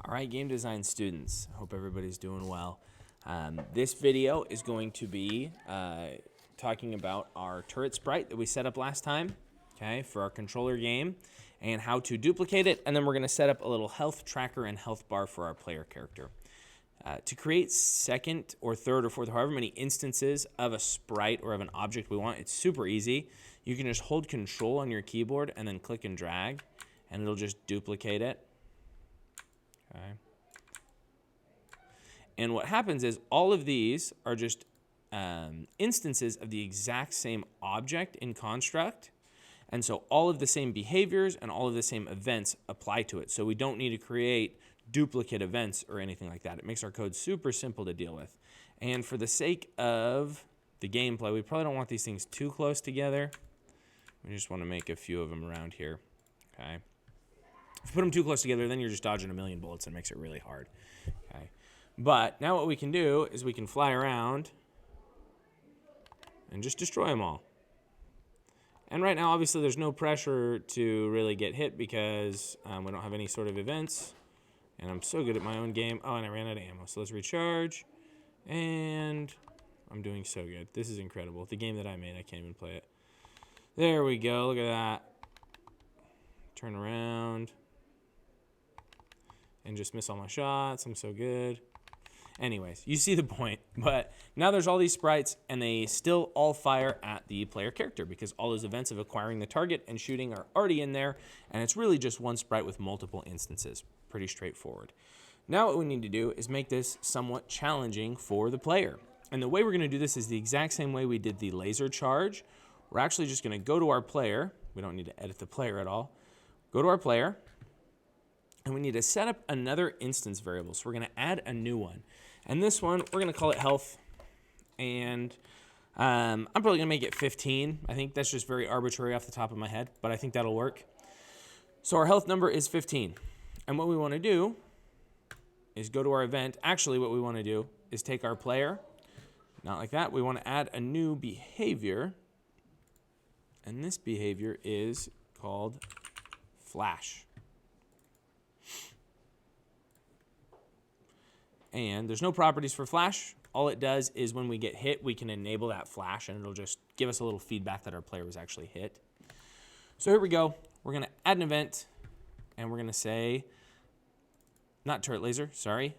All right, game design students, hope everybody's doing well. This video is going to be talking about our turret sprite that we set up last time, okay, for our controller game, and how to duplicate it, and then we're going to set up a little health tracker and health bar for our player character. To create second or third or fourth, however many instances of a sprite or of an object we want, it's super easy. You can just hold control on your keyboard and then click and drag, and it'll just duplicate it. Okay. And what happens is all of these are just instances of the exact same object in construct. And so all of the same behaviors and all of the same events apply to it. So we don't need to create duplicate events or anything like that. It makes our code super simple to deal with. And for the sake of the gameplay, we probably don't want these things too close together. We just want to make a few of them around here. Okay. If you put them too close together, then you're just dodging a million bullets and it makes it really hard. Okay. But now what we can do is we can fly around and just destroy them all. And right now, obviously, there's no pressure to really get hit because we don't have any sort of events. And I'm so good at my own game. Oh, and I ran out of ammo. So let's recharge. And I'm doing so good. This is incredible. The game that I made, I can't even play it. There we go. Look at that. Turn around. And just miss all my shots. I'm so good. Anyways, you see the point. But now there's all these sprites, and they still all fire at the player character because all those events of acquiring the target and shooting are already in there, and it's really just one sprite with multiple instances. Pretty straightforward. Now what we need to do is make this somewhat challenging for the player. And the way we're going to do this is the exact same way we did the laser charge. We're actually just going to go to our player. We don't need to edit the player at all. Go to our player. And we need to set up another instance variable. So we're going to add a new one. And this one, we're going to call it health. And I'm probably going to make it 15. I think that's just very arbitrary off the top of my head, but I think that'll work. So our health number is 15. And what we want to do is go to our event. Actually, what we want to do is take our player. Not like that. We want to add a new behavior. And this behavior is called flash. And there's no properties for flash. All it does is when we get hit, we can enable that flash, and it'll just give us a little feedback that our player was actually hit. So here we go. We're going to add an event, and we're going to say, not turret laser, sorry.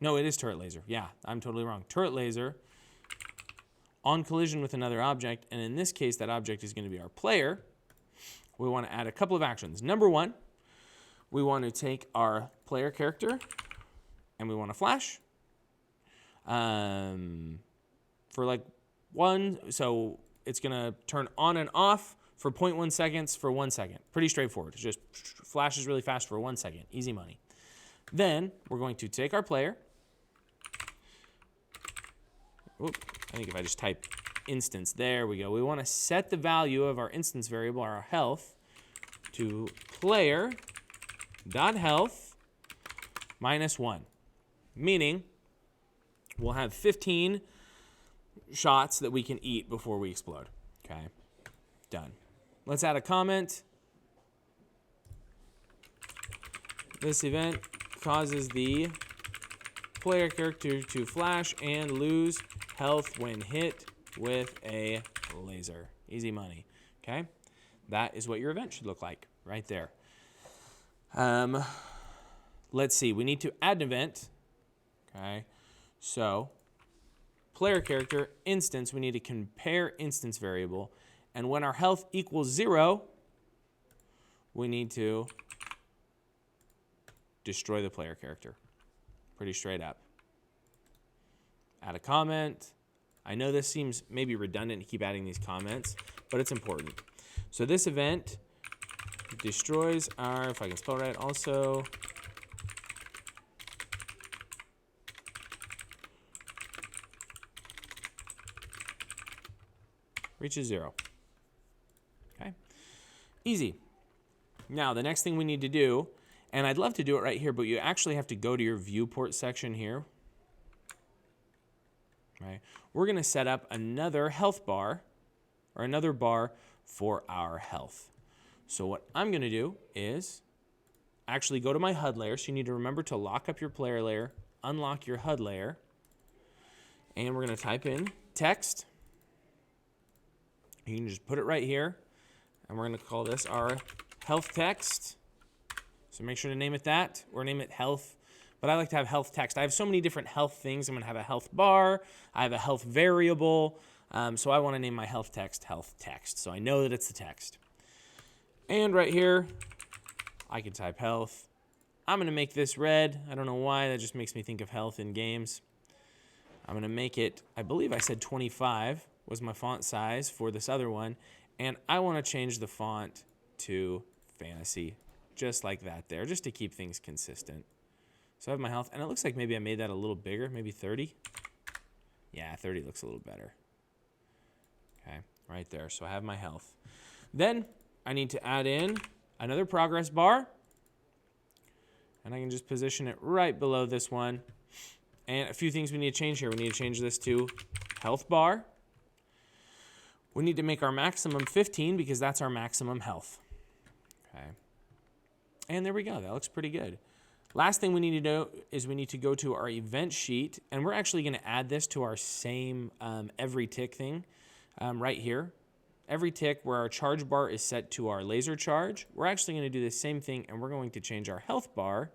No, it is turret laser. Yeah, I'm totally wrong. Turret laser on collision with another object, and in this case, that object is going to be our player. We want to add a couple of actions. Number one, we want to take our player character and we want to flash for like so it's going to turn on and off for 0.1 seconds for 1 second. Pretty straightforward. It just flashes really fast for 1 second. Easy money. Then we're going to take our player. Oop, I think if I just type instance, there we go. We want to set the value of our instance variable, our health, to player.health -1, meaning we'll have 15 shots that we can eat before we explode. Okay, done. Let's add a comment. This event causes the player character to flash and lose health when hit with a laser. Easy money. Okay, that is what your event should look like right there. Let's see. We need to add an event. Okay, so player character instance. We need to compare instance variable, and when our health equals 0, we need to destroy the player character. Pretty straight up. Add a comment. I know this seems maybe redundant to keep adding these comments, but it's important. So this event destroys our, if I can spell right, also reaches 0. Okay, easy. Now the next thing we need to do, and I'd love to do it right here, but you actually have to go to your viewport section here. Right, we're going to set up another health bar, or another bar for our health. So what I'm going to do is actually go to my HUD layer. So you need to remember to lock up your player layer, unlock your HUD layer, and we're going to type in text. You can just put it right here, and we're going to call this our health text. So make sure to name it that, or name it health. But I like to have health text. I have so many different health things. I'm going to have a health bar. I have a health variable. So I want to name my health text. So I know that it's the text. And right here, I can type health. I'm going to make this red. I don't know why. That just makes me think of health in games. I'm going to make it, I believe I said 25 was my font size for this other one. And I want to change the font to fantasy, just like that there, just to keep things consistent. So I have my health, and it looks like maybe I made that a little bigger, maybe 30. Yeah, 30 looks a little better. Okay, right there. So I have my health. Then I need to add in another progress bar, and I can just position it right below this one. And a few things we need to change here. We need to change this to health bar. We need to make our maximum 15 because that's our maximum health. Okay. And there we go. That looks pretty good. Last thing we need to do is we need to go to our event sheet, and we're actually going to add this to our same every tick thing right here. Every tick where our charge bar is set to our laser charge, we're actually going to do the same thing, and we're going to change our health bar,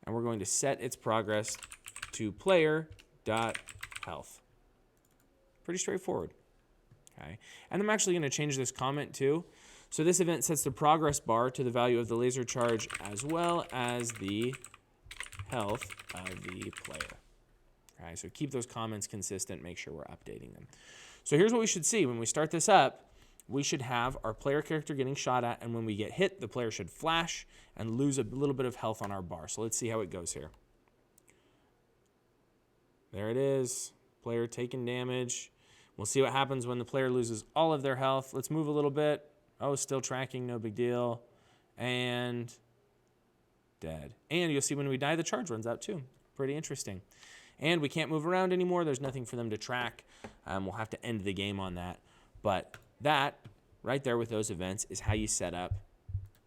and we're going to set its progress to player.health. Pretty straightforward. Okay. And I'm actually going to change this comment too. So this event sets the progress bar to the value of the laser charge as well as the health of the player. All right, so keep those comments consistent, make sure we're updating them. So here's what we should see. When we start this up, we should have our player character getting shot at, and when we get hit, the player should flash and lose a little bit of health on our bar. So let's see how it goes here. There it is, player taking damage. We'll see what happens when the player loses all of their health. Let's move a little bit. Oh, still tracking, no big deal. And dead. And you'll see when we die, the charge runs out too. Pretty interesting. And we can't move around anymore. There's nothing for them to track. We'll have to end the game on that. But that, right there with those events, is how you set up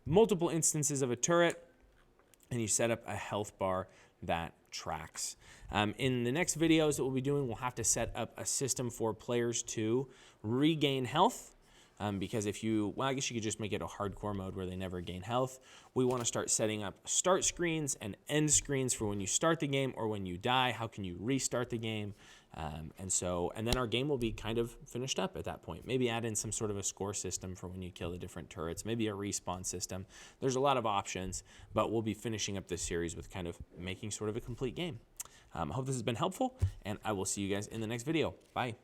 multiple instances of a turret, and you set up a health bar that tracks. In the next videos that we'll be doing, we'll have to set up a system for players to regain health. Because if you, well, I guess you could just make it a hardcore mode where they never gain health. We want to start setting up start screens and end screens for when you start the game or when you die. How can you restart the game? And then our game will be kind of finished up at that point. Maybe add in some sort of a score system for when you kill the different turrets. Maybe a respawn system. There's a lot of options, but we'll be finishing up this series with kind of making sort of a complete game. I hope this has been helpful, and I will see you guys in the next video. Bye.